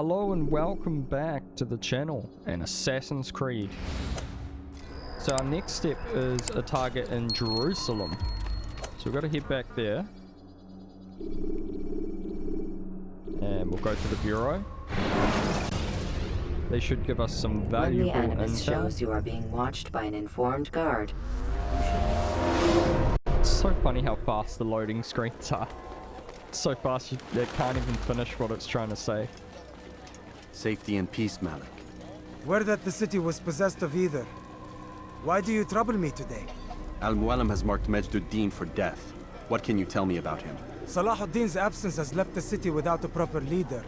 Hello and welcome back to the channel and Assassin's Creed. So our next step is a target in Jerusalem. So we've got to head back there. And we'll go to the bureau. They should give us some valuable When the animus intel. shows you are being watched by an informed guard. It's so funny how fast the loading screens are. It's so fast it can't even finish what it's trying to say. Safety and peace, Malik. Word that the city was possessed of either. Why do you trouble me today? Al-Mualim has marked Majduddin for death. What can you tell me about him? Salahuddin's absence has left the city without a proper leader,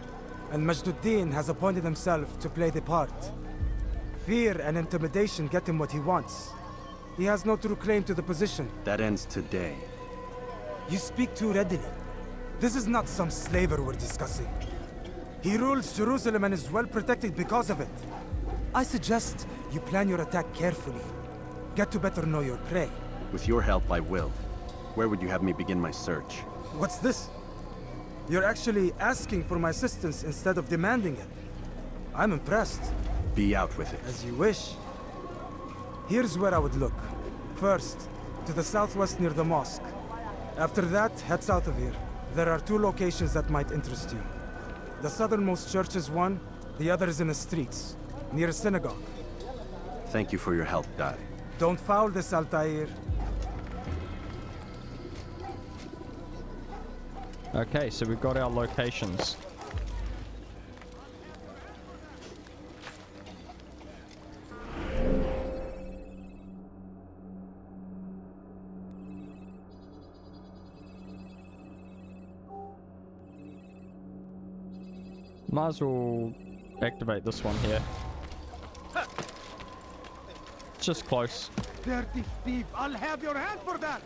and Majduddin has appointed himself to play the part. Fear and intimidation get him what he wants. He has no true claim to the position. That ends today. You speak too readily. This is not some slaver we're discussing. He rules Jerusalem and is well protected because of it. I suggest you plan your attack carefully. Get to better know your prey. With your help, I will. Where would you have me begin my search? What's this? You're actually asking for my assistance instead of demanding it. I'm impressed. Be out with it. As you wish. Here's where I would look. First, to the southwest near the mosque. After that, head south of here. There are two locations that might interest you. The southernmost church is one, the other is in the streets, near a synagogue. Thank you for your help, Dai. Don't foul this, Altair. Okay, so we've got our locations. Might as well activate this one here. It's just close. Dirty thief! I'll have your hand for that!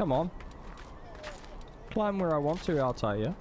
Come on. Climb where I want to, Altair.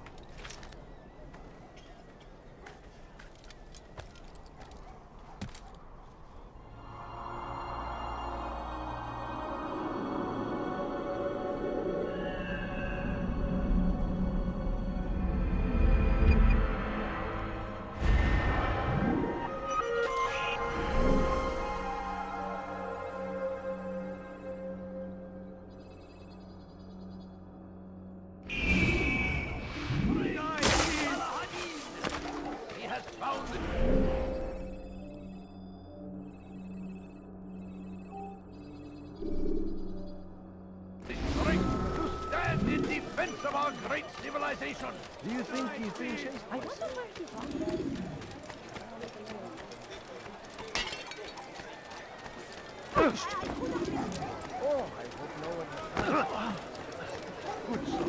Do you think he's being chased? I wonder where he's Oh, I hope no one has... Good son.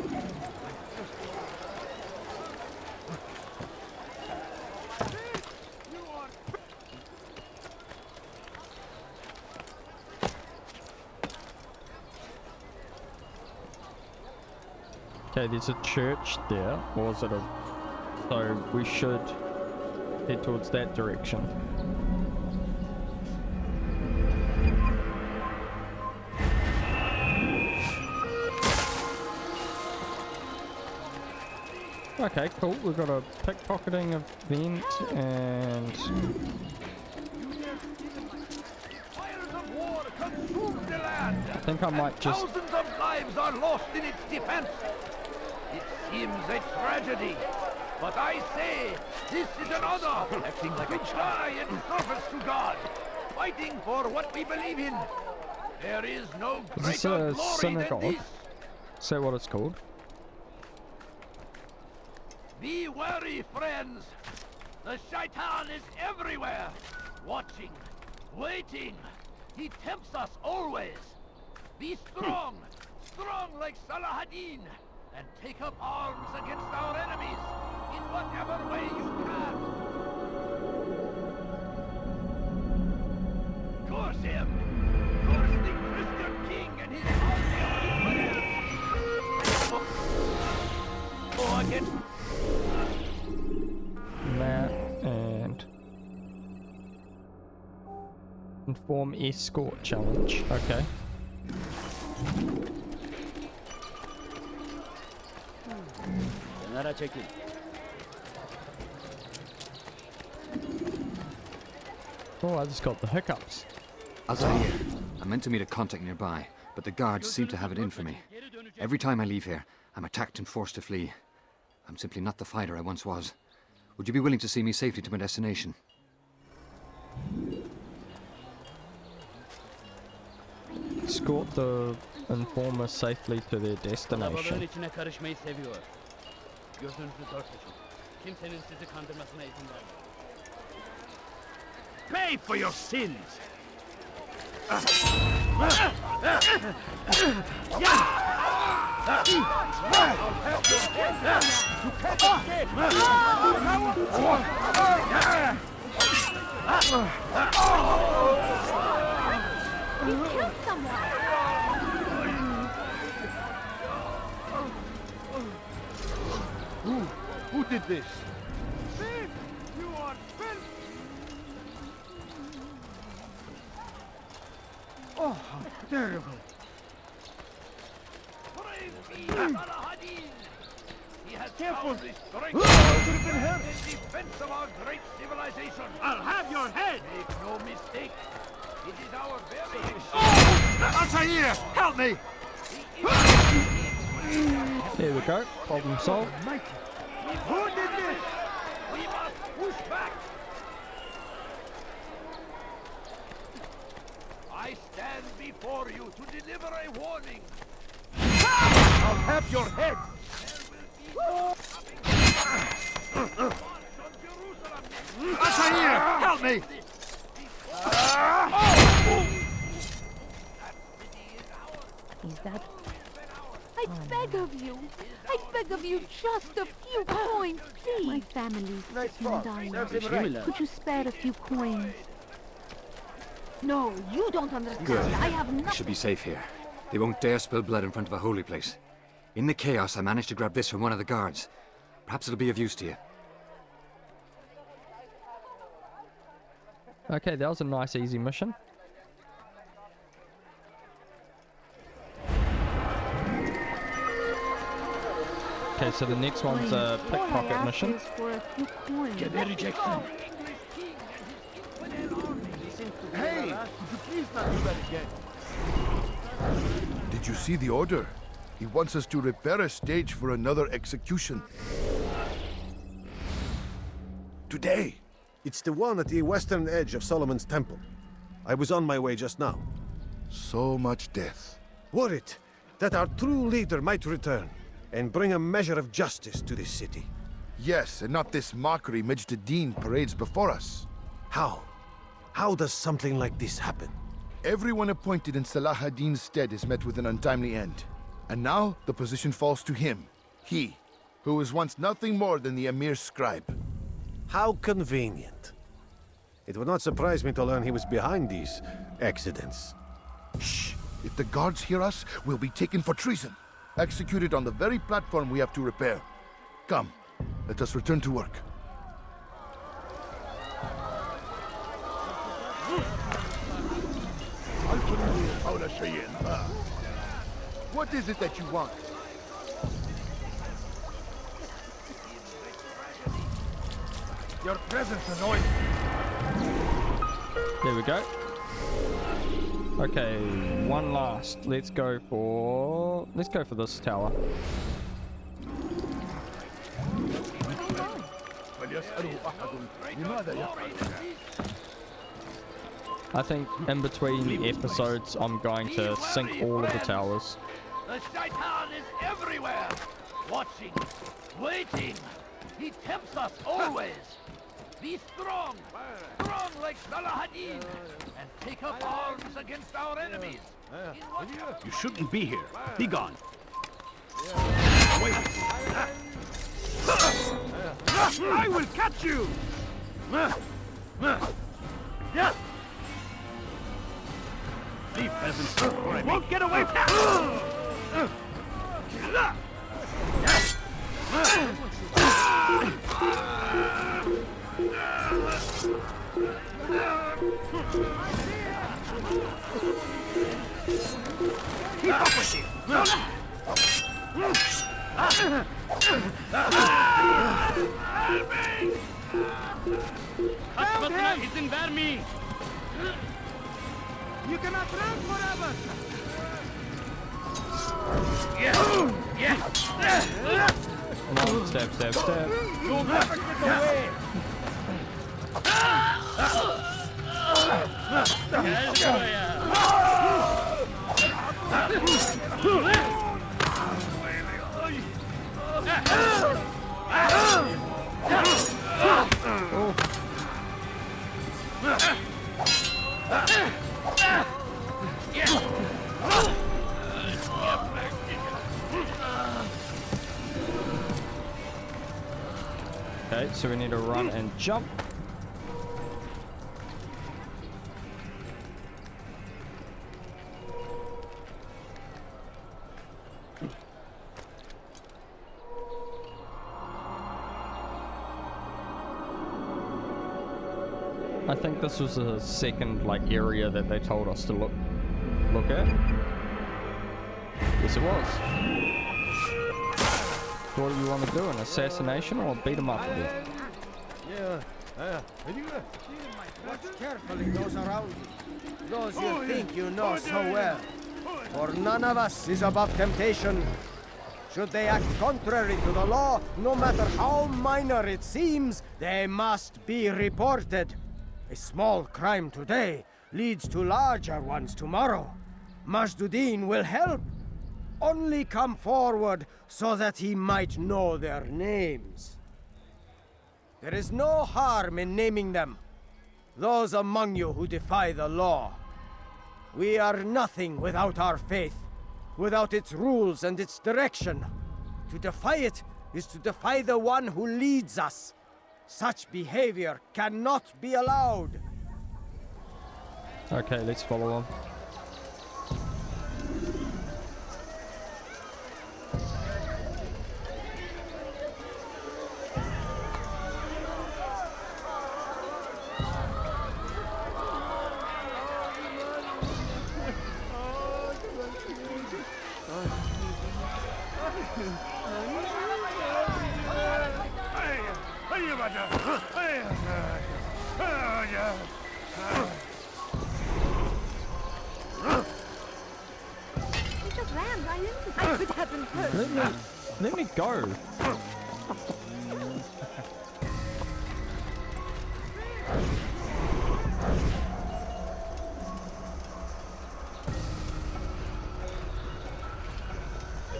Okay, there's a church there, or is it a... So we should head towards that direction. Okay, cool. We've got a pickpocketing event and... I think I might just... Thousands of lives are lost in its defense. It seems a tragedy, but I say this is an honor. Acting like a child in service to God, fighting for what we believe in. There is no Is this greater a glory synagogue? than this. Is that what it's called? Be wary, friends. The shaitan is everywhere, watching, waiting. He tempts us always. Be strong, strong like Salahuddin, and take up arms against our enemies in whatever way you can. Curse him! Inform escort challenge. Okay. Oh, I just got the hiccups. Altair, I meant to meet a contact nearby, but the guards seem to have it in for me. Every time I leave here, I'm attacked and forced to flee. I'm simply not the fighter I once was. Would you be willing to see me safely to my destination? Escort the informer safely to their destination. içine karışmayı seviyor. Gözünüzü dört açın. Kimsenin sizi kandırmasına izin vermeyin. Pay for your sins! You killed someone! Who did this? You are filth! Oh, how terrible! Praise be Salahadin! He has found the strength in defense of our great civilization. I'll have your head! Make no mistake. It is our very Altair, help me! There we go. Problem solved. Who did this? We must push back. I stand before you to deliver a warning. I'll have your head. There will be no on Jerusalem. Altair, help me! Is that... I beg of you! I beg of you, just a few coins, please! My family's sick and dying. Could you spare a few coins? No, you don't understand. Good. I have I nothing. should be safe here. They won't dare spill blood in front of a holy place. In the chaos, I managed to grab this from one of the guards. Perhaps it'll be of use to you. Okay, that was a nice easy mission. Okay, so the next one's a pickpocket mission. For a few coins. Hey, could you please not do that again? Did you see the order? He wants us to repair a stage for another execution. Today. It's the one at the western edge of Solomon's Temple. I was on my way just now. So much death. Worried that our true leader might return and bring a measure of justice to this city. Yes, and not this mockery Majd parades before us. How? How does something like this happen? Everyone appointed in Salah ad-Din's stead is met with an untimely end. And now the position falls to him. He, who was once nothing more than the Emir's scribe. How convenient. It would not surprise me to learn he was behind these accidents. Shh! If the guards hear us, we'll be taken for treason. Executed on the very platform we have to repair. Come, let us return to work. What is it that you want? Your presence annoys me. There we go. Okay, one last. Let's go for this tower. I think in between episodes I'm going to sink all of the towers. The Shaitan is everywhere, watching, waiting. He tempts us always. Be strong, strong like Salahadin, and take up arms against our enemies. You shouldn't be here. Be gone. Wait. I will catch you! Leave peasants. Won't get away from Kaçmasına izin vermeyin. You cannot run forever! Come on, stab, stab, stab. You'll never get away. Gel buraya. Okay, so we need to run and jump. I think this was the second area that they told us to look at. Yes, it was. So what do you want to do? An assassination or beat him up a bit? Watch carefully those around you. Those you think you know so well. For none of us is above temptation. Should they act contrary to the law, no matter how minor it seems, they must be reported. A small crime today leads to larger ones tomorrow. Majduddin will help. Only come forward so that he might know their names. There is no harm in naming them. Those among you who defy the law. We are nothing without our faith, without its rules and its direction. To defy it is to defy the one who leads us. Such behavior cannot be allowed. Okay, let's follow him. I could have been hurt. Let me go.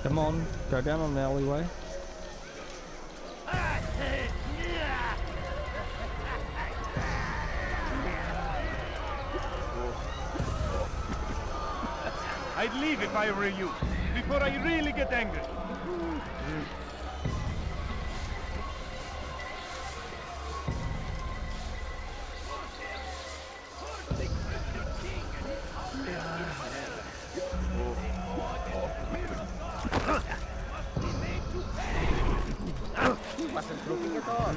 Come on, go down an alleyway. I'd leave if I were you, before I really get angry. Wasn't looking at all.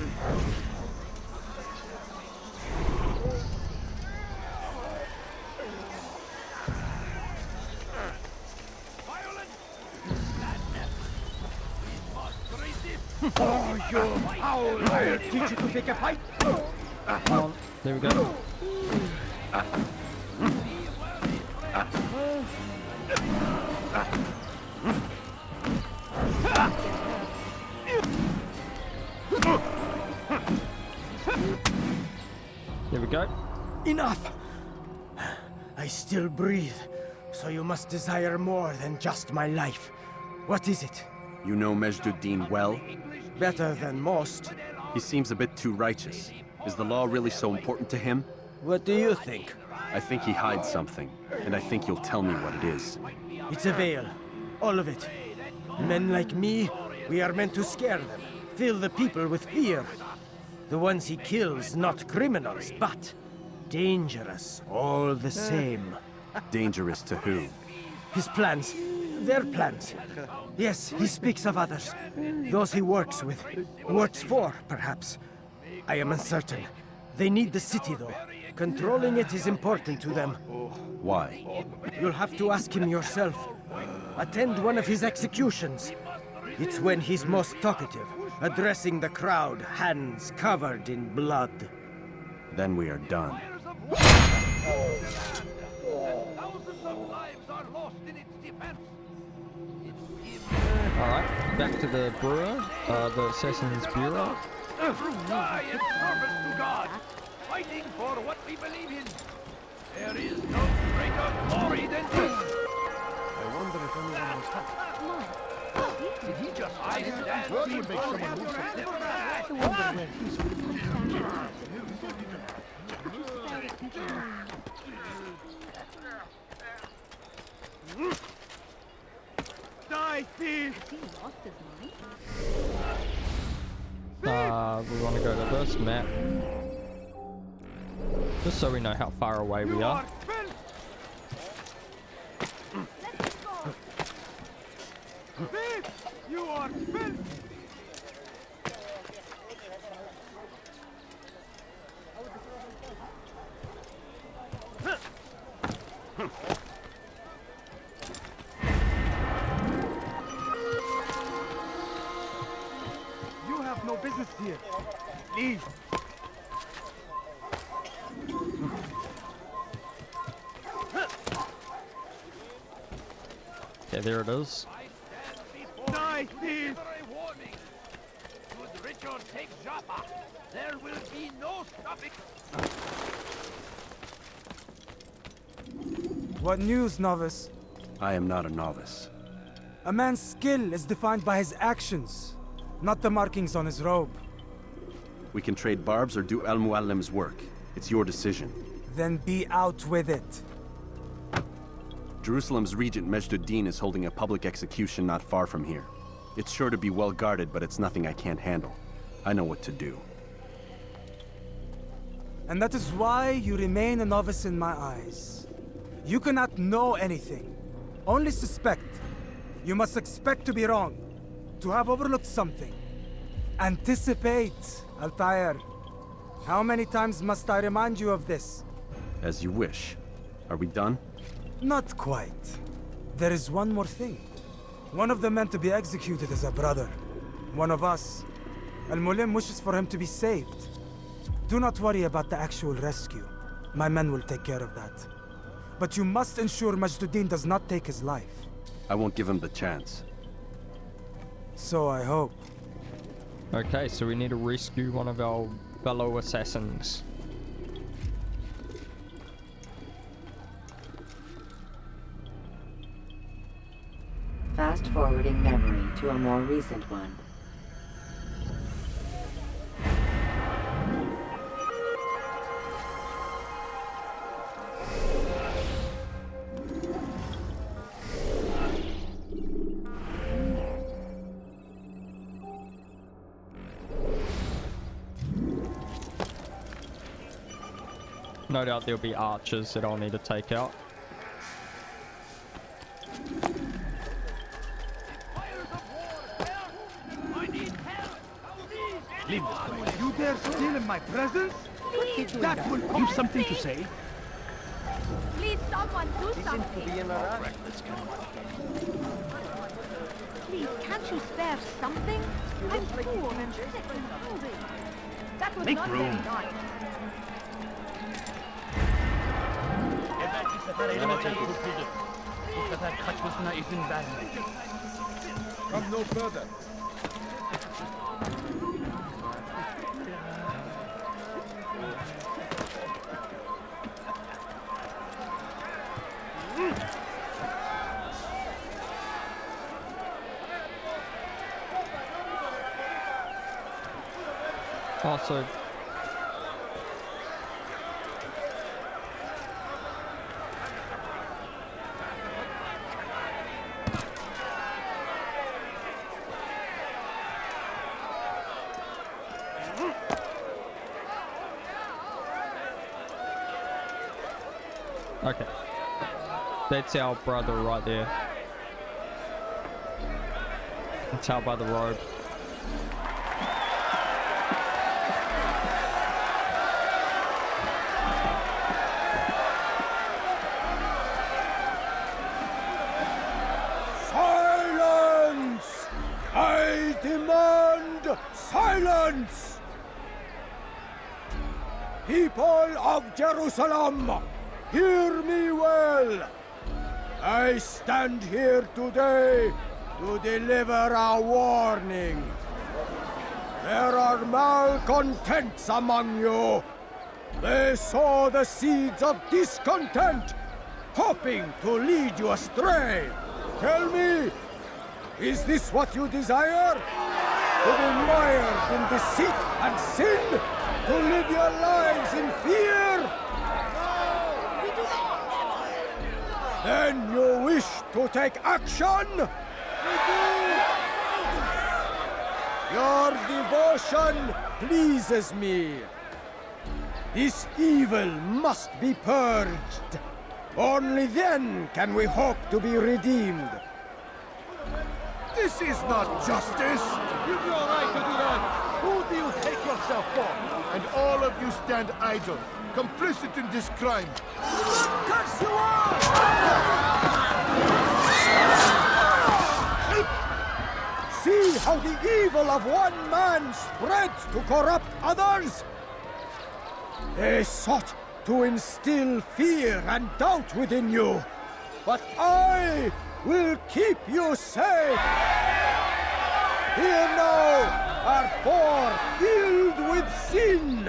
Oh, you foul! I'll teach you to pick a fight! Come on, there we go. There we go. Enough! I still breathe, so you must desire more than just my life. What is it? You know Majduddin well? Better than most. He seems a bit too righteous. Is the law really so important to him? What do you think? I think he hides something, and I think you'll tell me what it is. It's a veil. All of it. Men like me, we are meant to scare them, fill the people with fear. The ones he kills, not criminals, but dangerous all the same. Dangerous to who? His plans. Their plans. Yes, he speaks of others. Those he works with. Works for, perhaps. I am uncertain. They need the city, though. Controlling it is important to them. Why? You'll have to ask him yourself. attend one of his executions. It's when he's most talkative, addressing the crowd, hands covered in blood. Then we are done. Thousands of lives are lost in its defense. Alright, back to the brewer, the Assassin's Bureau. Die in service to God, fighting for what we believe in. There is no greater glory than this. I wonder if anyone was hurt. Did he just I stand Well, you make someone lose Die, thief! We want to go to this map. Just so we know how far away we are. Thief! You are filth! You have no business here. Leave. Okay, there it is. Die, thief! Should Richard take Joppa, there will be no stopping. What news, novice? I am not a novice. A man's skill is defined by his actions, not the markings on his robe. We can trade barbs or do Al Muallim's work. It's your decision. Then be out with it. Jerusalem's regent Majd-ud-Din is holding a public execution not far from here. It's sure to be well guarded, but it's nothing I can't handle. I know what to do. And that is why you remain a novice in my eyes. You cannot know anything, only suspect. You must expect to be wrong, to have overlooked something. Anticipate, Altair. How many times must I remind you of this? As you wish. Are we done? Not quite. There is one more thing. One of the men to be executed is a brother. One of us. Al-Mulim wishes for him to be saved. Do not worry about the actual rescue. My men will take care of that. But you must ensure Majd-ud-Din does not take his life. I won't give him the chance. So I hope. Okay, so we need to rescue one of our fellow assassins. Fast forwarding memory to a more recent one. No doubt there'll be archers that I'll need to take out. Leave this place. You dare steal in my presence? That will You've something to say? Please, someone do something. Please, can't you spare something? I'm poor and sick and hungry. That was Make not room. very nice. Bu sefer kurtuldu. Bu sefer kaçmasına izin verme. Come no further. Also, okay. That's our brother right there. Can tell by the robe. Silence! People of Jerusalem, hear me well. I stand here today to deliver a warning. There are malcontents among you. They sow the seeds of discontent, hoping to lead you astray. Tell me, is this what you desire? To be mired in deceit and sin? To live your lives in fear? No, we do not. Then you wish to take action? We do. Your devotion pleases me. This evil must be purged. Only then can we hope to be redeemed. This is not justice! You've no right to do that! Who do you take yourself for? And all of you stand idle, complicit in this crime. Curse you all! See how the evil of one man spreads to corrupt others? They sought to instill fear and doubt within you, but I will keep you safe. Here now are four filled with sin.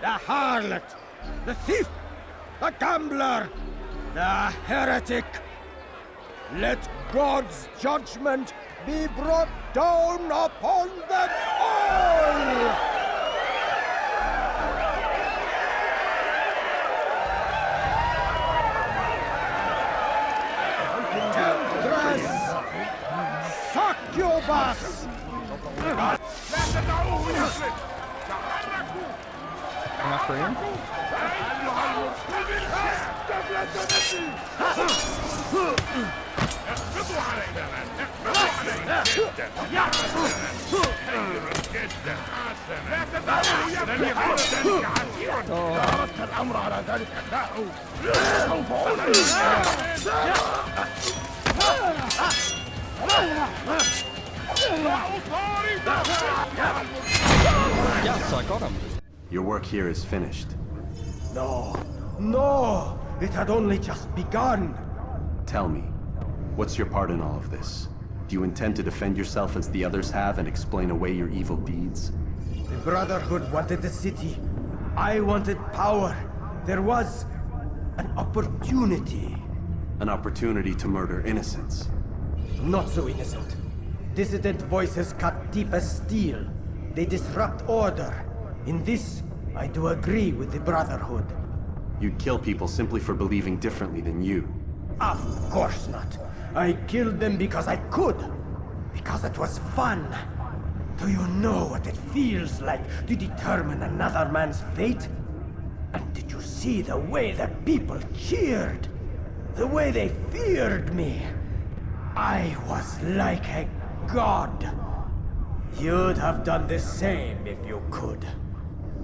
The harlot, the thief, the gambler, the heretic. Let God's judgment be brought down upon them all! Temptress! Succubus! Enough for him? Yes, I got him. Your work here is finished. No, no! It had only just begun! Tell me, what's your part in all of this? Do you intend to defend yourself as the others have and explain away your evil deeds? The Brotherhood wanted the city. I wanted power. There was an opportunity. An opportunity to murder innocents. Not so innocent. Dissident voices cut deep as steel. They disrupt order. In this, I do agree with the Brotherhood. You'd kill people simply for believing differently than you. Of course not. I killed them because I could. Because it was fun. Do you know what it feels like to determine another man's fate? And did you see the way the people cheered? The way they feared me? I was like a god. You'd have done the same if you could.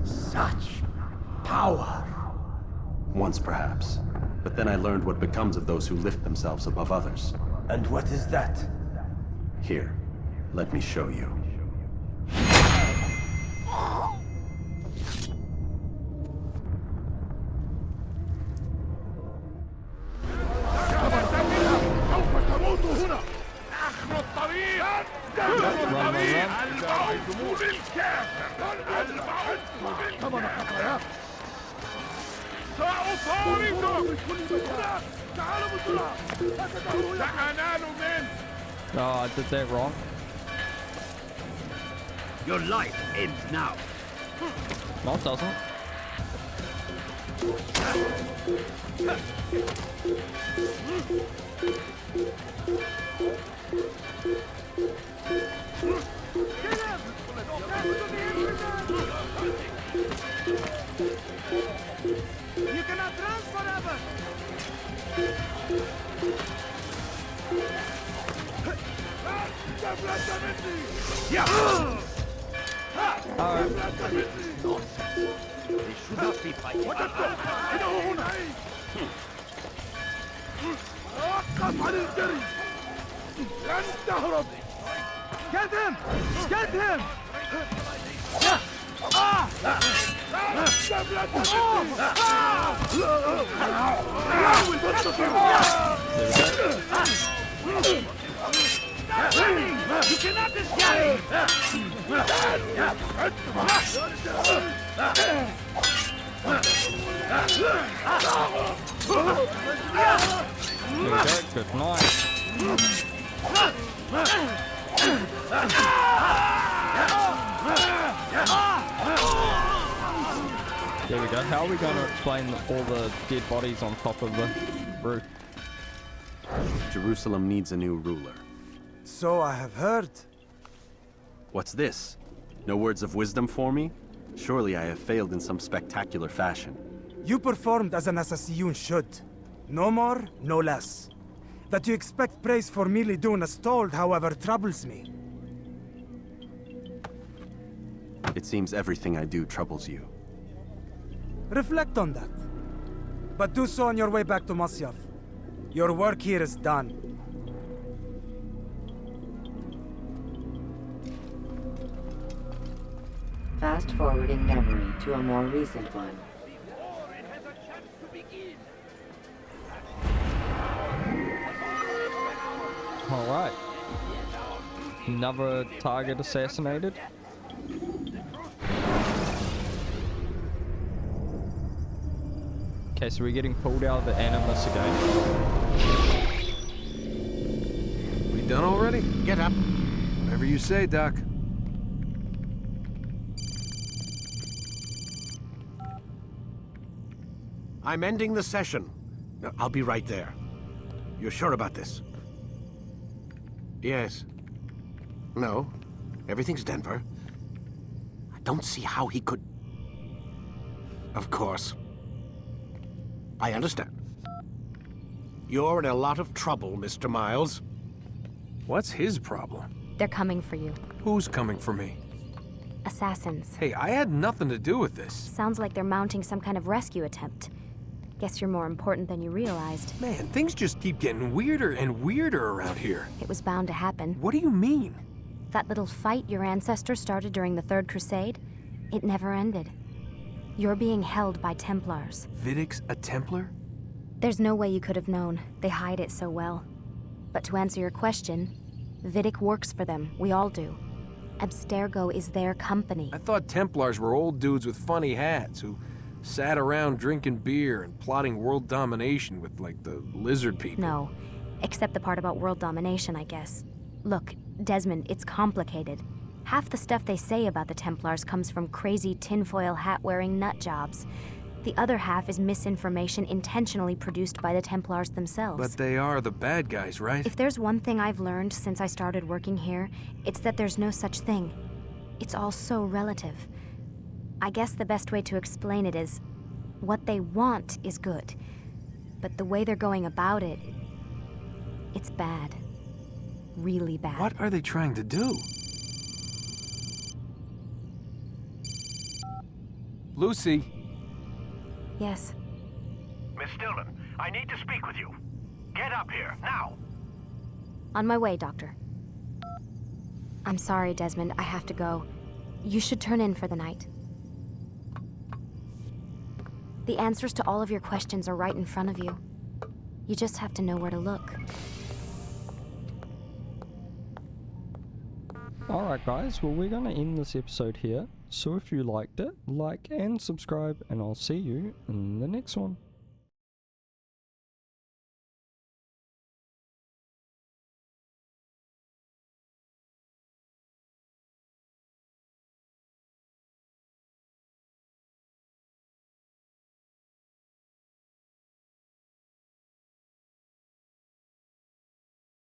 Such power. Once perhaps. But then I learned what becomes of those who lift themselves above others. And what is that? Here, let me show you. Oh, I did that wrong. Your life ends now. No, it doesn't. You cannot run forever! They should not be fighting. Get him! Get him! You cannot escape! Good night. There we go. How are we going to explain all the dead bodies on top of the roof? Jerusalem needs a new ruler. So I have heard. What's this? No words of wisdom for me? Surely I have failed in some spectacular fashion. You performed as an assassin should. No more, no less. That you expect praise for merely doing as told, however, troubles me. It seems everything I do troubles you. Reflect on that. But do so on your way back to Masyaf. Your work here is done. Fast forwarding memory to a more recent one. Alright. Another target assassinated. Okay, so we're getting pulled out of the Animus again. We done already? Get up. Whatever you say, Doc. I'm ending the session. I'll be right there. You're sure about this? Yes. No. Everything's Denver. I don't see how he could... Of course. I understand. You're in a lot of trouble, Mr. Miles. What's his problem? They're coming for you. Who's coming for me? Assassins. Hey, I had nothing to do with this. Sounds like they're mounting some kind of rescue attempt. Guess you're more important than you realized. Man, things just keep getting weirder and weirder around here. It was bound to happen. What do you mean? That little fight your ancestors started during the Third Crusade, it never ended. You're being held by Templars. Vidic's a Templar? There's no way you could have known. They hide it so well. But to answer your question, Vidic works for them. We all do. Abstergo is their company. I thought Templars were old dudes with funny hats who sat around drinking beer and plotting world domination with, like, the lizard people. No, except the part about world domination, I guess. Look, Desmond, it's complicated. Half the stuff they say about the Templars comes from crazy tinfoil hat-wearing nut jobs. The other half is misinformation intentionally produced by the Templars themselves. But they are the bad guys, right? If there's one thing I've learned since I started working here, it's that there's no such thing. It's all so relative. I guess the best way to explain it is, what they want is good. But the way they're going about it, it's bad. Really bad. What are they trying to do? Lucy? Yes. Miss Stillman, I need to speak with you. Get up here, now! On my way, Doctor. I'm sorry, Desmond. I have to go. You should turn in for the night. The answers to all of your questions are right in front of you. You just have to know where to look. Alright guys, well we're going to end this episode here. So if you liked it, like and subscribe, and I'll see you in the next one.